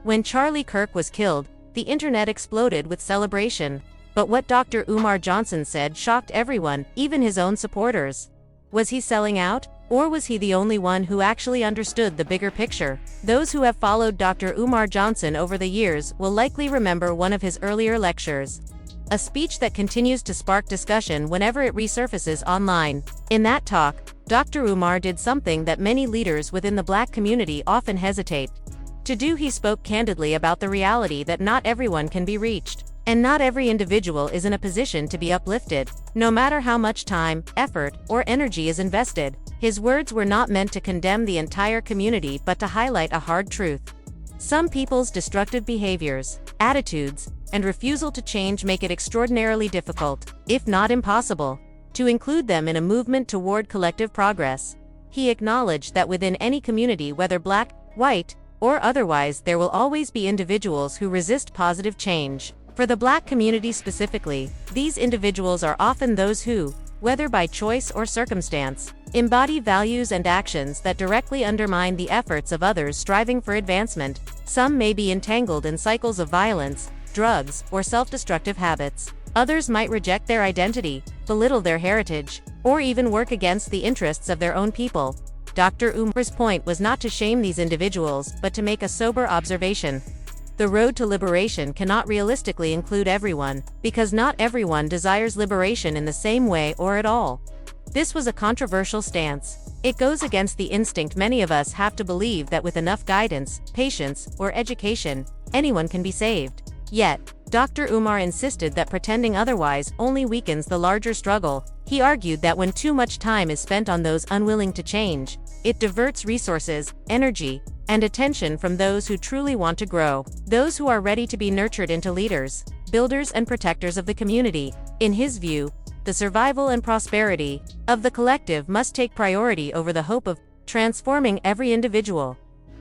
When Charlie Kirk was killed, the internet exploded with celebration. But what Dr. Umar Johnson said shocked everyone, even his own supporters. Was he selling out? Or was he the only one who actually understood the bigger picture? Those who have followed Dr. Umar Johnson over the years will likely remember one of his earlier lectures. A speech that continues to spark discussion whenever it resurfaces online. In that talk, Dr. Umar did something that many leaders within the Black community often hesitate to do. He spoke candidly about the reality that not everyone can be reached. And not every individual is in a position to be uplifted, no matter how much time, effort, or energy is invested. His words were not meant to condemn the entire community but to highlight a hard truth. Some people's destructive behaviors, attitudes, and refusal to change make it extraordinarily difficult, if not impossible, to include them in a movement toward collective progress. He acknowledged that within any community, whether Black, white, or otherwise, there will always be individuals who resist positive change. For the Black community specifically, these individuals are often those who, whether by choice or circumstance, embody values and actions that directly undermine the efforts of others striving for advancement. Some may be entangled in cycles of violence, drugs, or self-destructive habits. Others might reject their identity, belittle their heritage, or even work against the interests of their own people. Dr. Umar's point was not to shame these individuals, but to make a sober observation. The road to liberation cannot realistically include everyone, because not everyone desires liberation in the same way or at all. This was a controversial stance. It goes against the instinct many of us have to believe that with enough guidance, patience, or education, anyone can be saved. Yet, Dr. Umar insisted that pretending otherwise only weakens the larger struggle. He argued that when too much time is spent on those unwilling to change, it diverts resources, energy, and attention from those who truly want to grow, those who are ready to be nurtured into leaders, builders and protectors of the community. In his view, the survival and prosperity of the collective must take priority over the hope of transforming every individual.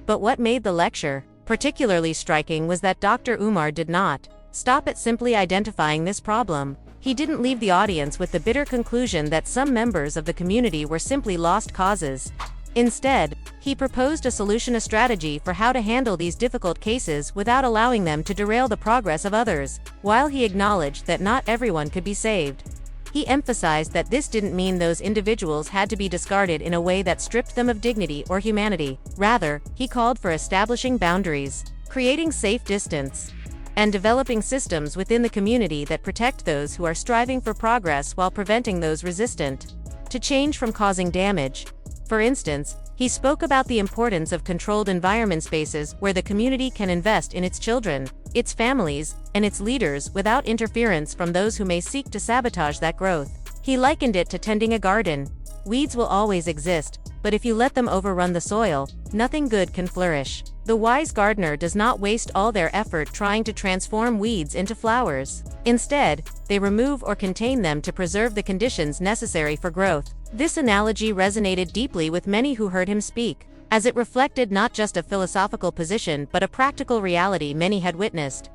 But what made the lecture particularly striking was that Dr. Umar did not stop at simply identifying this problem. He didn't leave the audience with the bitter conclusion that some members of the community were simply lost causes. Instead, he proposed a strategy for how to handle these difficult cases without allowing them to derail the progress of others. While he acknowledged that not everyone could be saved, he emphasized that this didn't mean those individuals had to be discarded in a way that stripped them of dignity or humanity. Rather, he called for establishing boundaries, creating safe distance, and developing systems within the community that protect those who are striving for progress while preventing those resistant to change from causing damage. For instance, he spoke about the importance of controlled environment spaces where the community can invest in its children, its families, and its leaders without interference from those who may seek to sabotage that growth. He likened it to tending a garden. Weeds will always exist, but if you let them overrun the soil, nothing good can flourish. The wise gardener does not waste all their effort trying to transform weeds into flowers. Instead, they remove or contain them to preserve the conditions necessary for growth. This analogy resonated deeply with many who heard him speak, as it reflected not just a philosophical position but a practical reality many had witnessed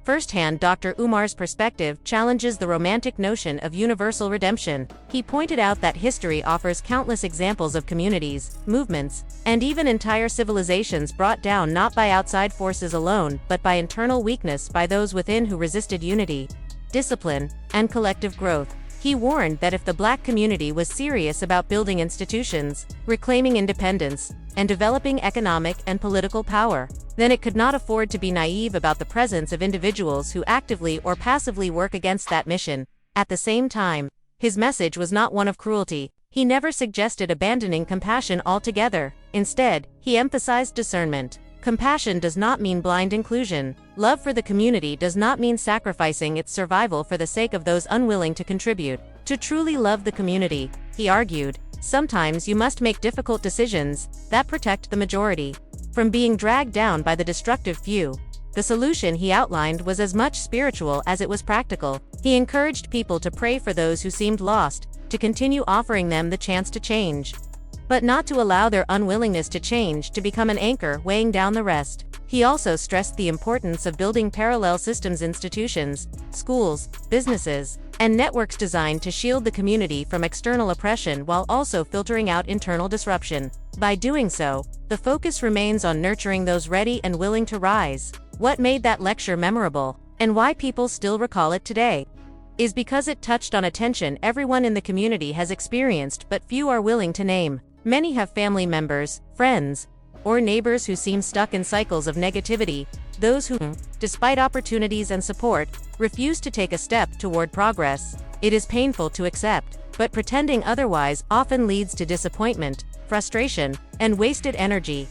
firsthand. Dr. Umar's perspective challenges the romantic notion of universal redemption. He pointed out that history offers countless examples of communities, movements, and even entire civilizations brought down not by outside forces alone but by internal weakness by those within who resisted unity, discipline, and collective growth. He warned that if the Black community was serious about building institutions, reclaiming independence, and developing economic and political power, then it could not afford to be naive about the presence of individuals who actively or passively work against that mission. At the same time, his message was not one of cruelty. He never suggested abandoning compassion altogether. Instead, he emphasized discernment. Compassion does not mean blind inclusion. Love for the community does not mean sacrificing its survival for the sake of those unwilling to contribute. To truly love the community, he argued, sometimes you must make difficult decisions that protect the majority from being dragged down by the destructive few. The solution he outlined was as much spiritual as it was practical. He encouraged people to pray for those who seemed lost, to continue offering them the chance to change, but not to allow their unwillingness to change to become an anchor weighing down the rest. He also stressed the importance of building parallel systems institutions, schools, businesses, and networks designed to shield the community from external oppression while also filtering out internal disruption. By doing so, the focus remains on nurturing those ready and willing to rise. What made that lecture memorable, and why people still recall it today, is because it touched on a tension everyone in the community has experienced but few are willing to name. Many have family members, friends, or neighbors who seem stuck in cycles of negativity, those who, despite opportunities and support, refuse to take a step toward progress. It is painful to accept, but pretending otherwise often leads to disappointment, frustration, and wasted energy.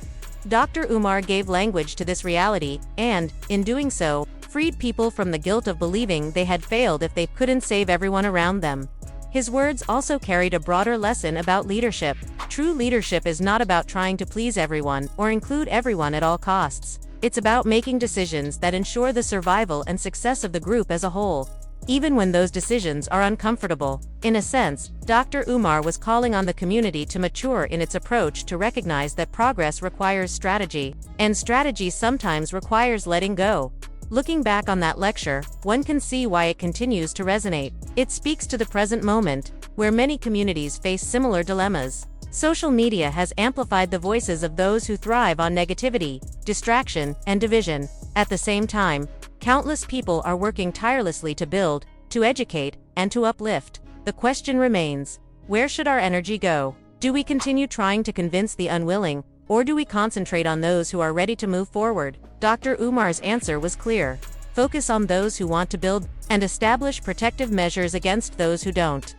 Dr. Umar gave language to this reality, and, in doing so, freed people from the guilt of believing they had failed if they couldn't save everyone around them. His words also carried a broader lesson about leadership. True leadership is not about trying to please everyone or include everyone at all costs. It's about making decisions that ensure the survival and success of the group as a whole, even when those decisions are uncomfortable. In a sense, Dr. Umar was calling on the community to mature in its approach to recognize that progress requires strategy, and strategy sometimes requires letting go. Looking back on that lecture, one can see why it continues to resonate. It speaks to the present moment, where many communities face similar dilemmas. Social media has amplified the voices of those who thrive on negativity, distraction, and division. At the same time, countless people are working tirelessly to build, to educate, and to uplift. The question remains, where should our energy go? Do we continue trying to convince the unwilling, or do we concentrate on those who are ready to move forward? Dr. Umar's answer was clear. Focus on those who want to build, and establish protective measures against those who don't.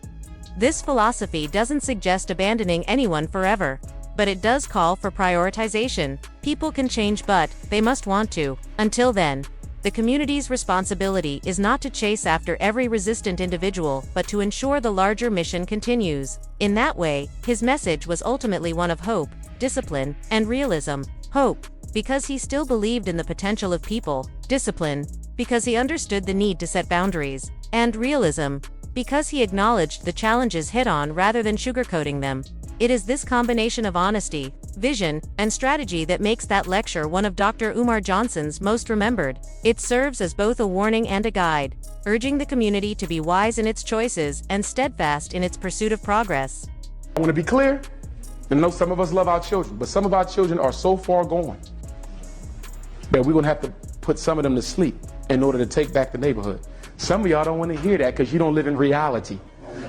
This philosophy doesn't suggest abandoning anyone forever, but it does call for prioritization. People can change, but they must want to. Until then, the community's responsibility is not to chase after every resistant individual, but to ensure the larger mission continues. In that way, his message was ultimately one of hope, discipline, and realism. Hope, because he still believed in the potential of people; discipline, because he understood the need to set boundaries; and realism, because he acknowledged the challenges head-on rather than sugarcoating them. It is this combination of honesty, vision, and strategy that makes that lecture one of Dr. Umar Johnson's most remembered. It serves as both a warning and a guide, urging the community to be wise in its choices and steadfast in its pursuit of progress. I want to be clear. I know some of us love our children, but some of our children are so far gone that we're going to have to put some of them to sleep in order to take back the neighborhood. Some of y'all don't want to hear that because you don't live in reality.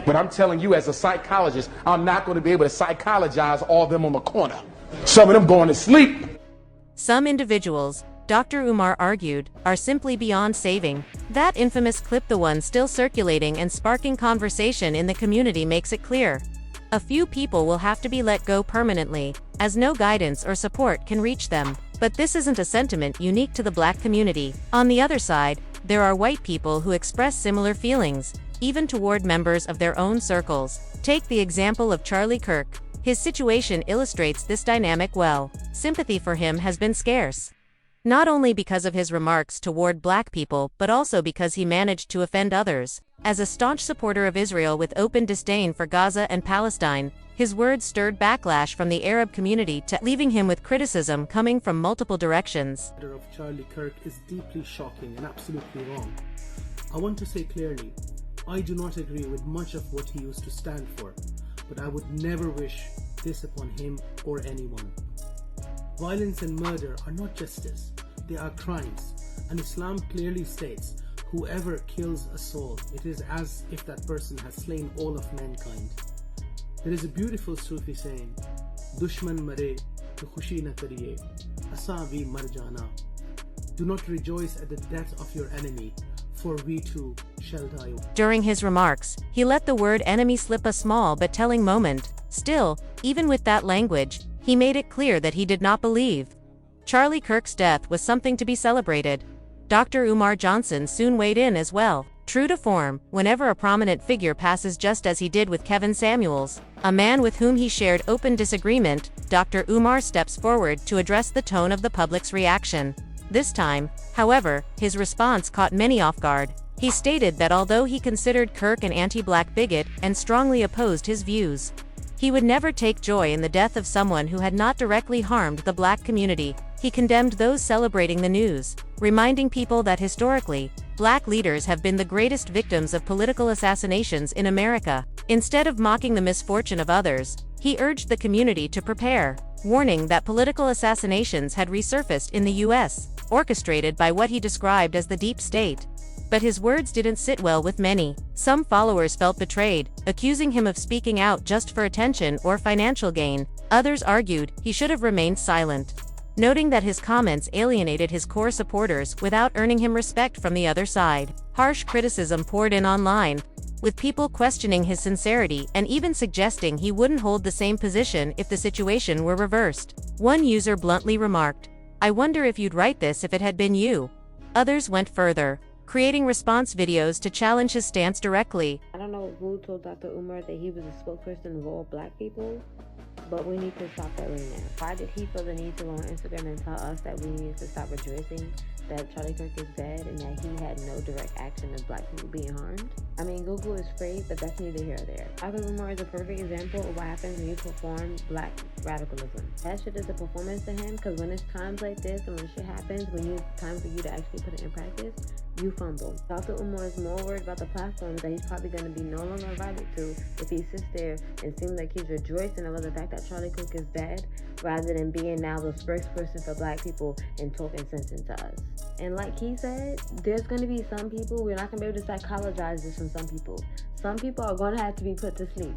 But I'm telling you, as a psychologist, I'm not going to be able to psychologize all of them on the corner. Some of them going to sleep. Some individuals, Dr. Umar argued, are simply beyond saving. That infamous clip, the one still circulating and sparking conversation in the community, makes it clear. A few people will have to be let go permanently, as no guidance or support can reach them. But this isn't a sentiment unique to the Black community. On the other side, there are white people who express similar feelings, even toward members of their own circles. Take the example of Charlie Kirk. His situation illustrates this dynamic well. Sympathy for him has been scarce, not only because of his remarks toward Black people, but also because he managed to offend others. As a staunch supporter of Israel with open disdain for Gaza and Palestine, his words stirred backlash from the Arab community, leaving him with criticism coming from multiple directions. The of Charlie Kirk is deeply shocking and absolutely wrong. I want to say clearly, I do not agree with much of what he used to stand for, but I would never wish this upon him or anyone. Violence and murder are not justice, they are crimes, and Islam clearly states, whoever kills a soul, it is as if that person has slain all of mankind. There is a beautiful Sufi saying, Dushman mare to khushi na kariye, asa vi mar jana. Do not rejoice at the death of your enemy, for we too shall die. During his remarks, he let the word enemy slip a small but telling moment. Still, even with that language, he made it clear that he did not believe Charlie Kirk's death was something to be celebrated. Dr. Umar Johnson soon weighed in as well. True to form, whenever a prominent figure passes, just as he did with Kevin Samuels, a man with whom he shared open disagreement, Dr. Umar steps forward to address the tone of the public's reaction. This time, however, his response caught many off guard. He stated that although he considered Kirk an anti-Black bigot and strongly opposed his views, he would never take joy in the death of someone who had not directly harmed the Black community. He condemned those celebrating the news, reminding people that historically, black leaders have been the greatest victims of political assassinations in America. Instead of mocking the misfortune of others, he urged the community to prepare, warning that political assassinations had resurfaced in the U.S., orchestrated by what he described as the deep state. But his words didn't sit well with many. Some followers felt betrayed, accusing him of speaking out just for attention or financial gain. Others argued he should have remained silent, noting that his comments alienated his core supporters without earning him respect from the other side. Harsh criticism poured in online, with people questioning his sincerity and even suggesting he wouldn't hold the same position if the situation were reversed. One user bluntly remarked, "I wonder if you'd write this if it had been you." Others went further, creating response videos to challenge his stance directly. I don't know who told Dr. Umar that he was a spokesperson of all black people, but we need to stop that right now. Why did he feel the need to go on Instagram and tell us that we need to stop rejoicing that Charlie Kirk is dead and that he had no direct action of black people being harmed? I mean, Google is free, but that's neither here or there. Dr. Umar is a perfect example of what happens when you perform black radicalism. That shit is a performance to him, because when it's times like this and when shit happens, when it's time for you to actually put it in practice, you fumble. Dr. Umar is more worried about the platforms that he's probably going to be no longer invited to if he sits there and seems like he's rejoicing about the fact that Charlie Kirk is dead, rather than being now the spokesperson for black people and talking sense into us. And like he said, there's going to be some people, we're not going to be able to psychologize this from some people. Some people are going to have to be put to sleep.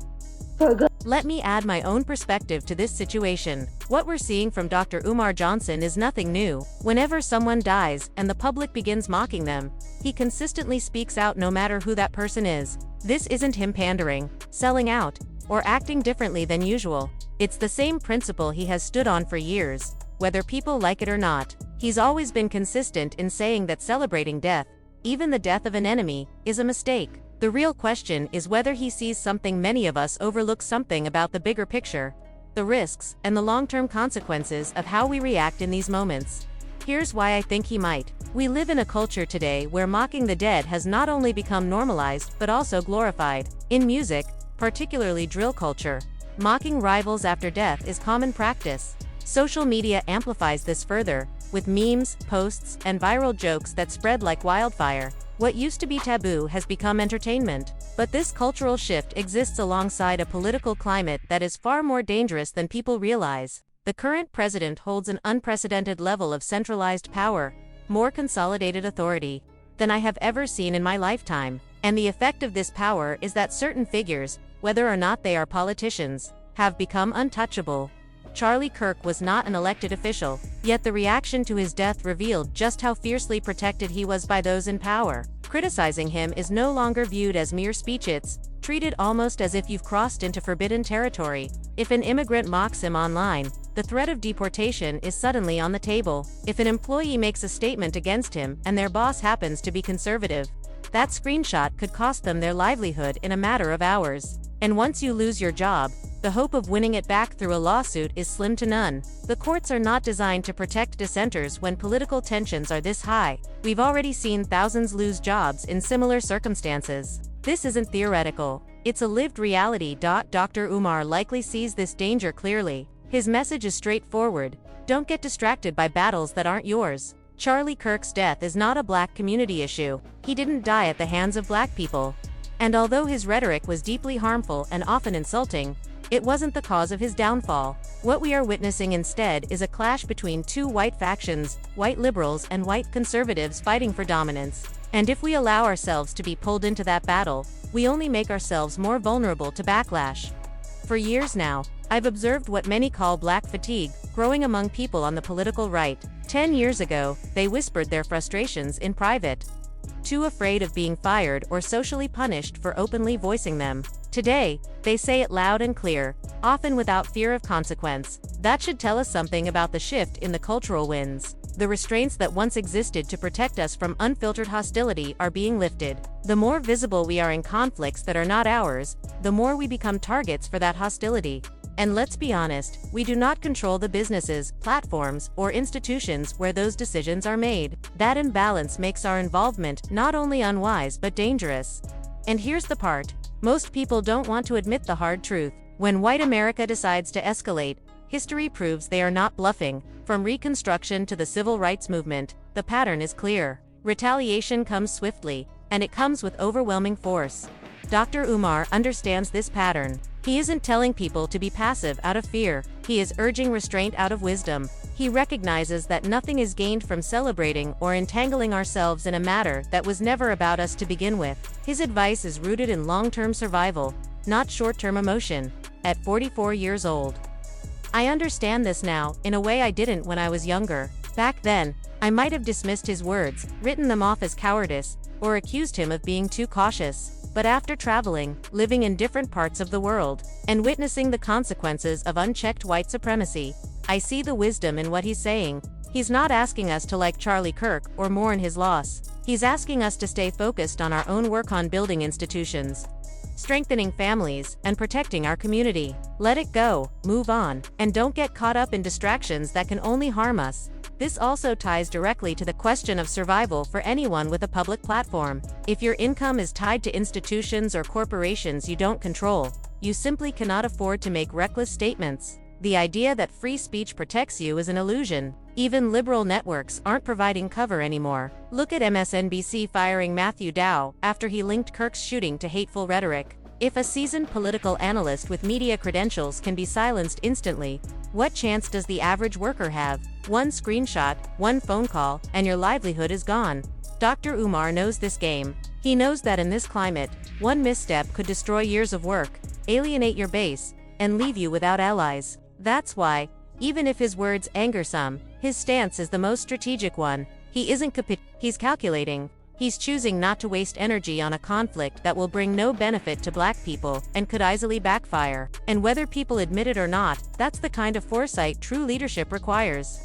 For good. Let me add my own perspective to this situation. What we're seeing from Dr. Umar Johnson is nothing new. Whenever someone dies and the public begins mocking them, he consistently speaks out no matter who that person is. This isn't him pandering, selling out, or acting differently than usual. It's the same principle he has stood on for years, whether people like it or not. He's always been consistent in saying that celebrating death, even the death of an enemy, is a mistake. The real question is whether he sees something many of us overlook, something about the bigger picture, the risks, and the long-term consequences of how we react in these moments. Here's why I think he might. We live in a culture today where mocking the dead has not only become normalized but also glorified. In music, particularly drill culture, mocking rivals after death is common practice. Social media amplifies this further, with memes, posts, and viral jokes that spread like wildfire. What used to be taboo has become entertainment. But this cultural shift exists alongside a political climate that is far more dangerous than people realize. The current president holds an unprecedented level of centralized power, more consolidated authority than I have ever seen in my lifetime. And the effect of this power is that certain figures, whether or not they are politicians, have become untouchable. Charlie Kirk was not an elected official, yet the reaction to his death revealed just how fiercely protected he was by those in power. Criticizing him is no longer viewed as mere speech, it's treated almost as if you've crossed into forbidden territory. If an immigrant mocks him online, the threat of deportation is suddenly on the table. If an employee makes a statement against him and their boss happens to be conservative, that screenshot could cost them their livelihood in a matter of hours. And once you lose your job, the hope of winning it back through a lawsuit is slim to none. The courts are not designed to protect dissenters when political tensions are this high. We've already seen thousands lose jobs in similar circumstances. This isn't theoretical. It's a lived reality. Dr. Umar likely sees this danger clearly. His message is straightforward: don't get distracted by battles that aren't yours. Charlie Kirk's death is not a black community issue. He didn't die at the hands of black people. And although his rhetoric was deeply harmful and often insulting, it wasn't the cause of his downfall. What we are witnessing instead is a clash between two white factions, white liberals and white conservatives fighting for dominance. And if we allow ourselves to be pulled into that battle, we only make ourselves more vulnerable to backlash. For years now, I've observed what many call black fatigue growing among people on the political right. 10 years ago, they whispered their frustrations in private, too afraid of being fired or socially punished for openly voicing them. Today, they say it loud and clear, often without fear of consequence. That should tell us something about the shift in the cultural winds. The restraints that once existed to protect us from unfiltered hostility are being lifted. The more visible we are in conflicts that are not ours, the more we become targets for that hostility. And let's be honest, we do not control the businesses, platforms, or institutions where those decisions are made. That imbalance makes our involvement not only unwise but dangerous. And here's the part: most people don't want to admit the hard truth. When white America decides to escalate, History proves they are not bluffing. From Reconstruction to the Civil Rights Movement, the pattern is clear. Retaliation comes swiftly, and it comes with overwhelming force. Dr. Umar understands this pattern. He isn't telling people to be passive out of fear, he is urging restraint out of wisdom. He recognizes that nothing is gained from celebrating or entangling ourselves in a matter that was never about us to begin with. His advice is rooted in long-term survival, not short-term emotion. At 44 years old, I understand this now, in a way I didn't when I was younger. Back then, I might have dismissed his words, written them off as cowardice, or accused him of being too cautious. But after traveling, living in different parts of the world, and witnessing the consequences of unchecked white supremacy, I see the wisdom in what he's saying. He's not asking us to like Charlie Kirk or mourn his loss. He's asking us to stay focused on our own work on building institutions, strengthening families, and protecting our community. Let it go, move on, and don't get caught up in distractions that can only harm us. This also ties directly to the question of survival for anyone with a public platform. If your income is tied to institutions or corporations you don't control, you simply cannot afford to make reckless statements. The idea that free speech protects you is an illusion. Even liberal networks aren't providing cover anymore. Look at MSNBC firing Matthew Dow after he linked Kirk's shooting to hateful rhetoric. If a seasoned political analyst with media credentials can be silenced instantly, what chance does the average worker have? One screenshot, one phone call, and your livelihood is gone. Dr. Umar knows this game. He knows that in this climate, one misstep could destroy years of work, alienate your base, and leave you without allies. That's why, even if his words anger some, his stance is the most strategic one. He isn't he's calculating. He's choosing not to waste energy on a conflict that will bring no benefit to black people and could easily backfire. And whether people admit it or not, that's the kind of foresight true leadership requires.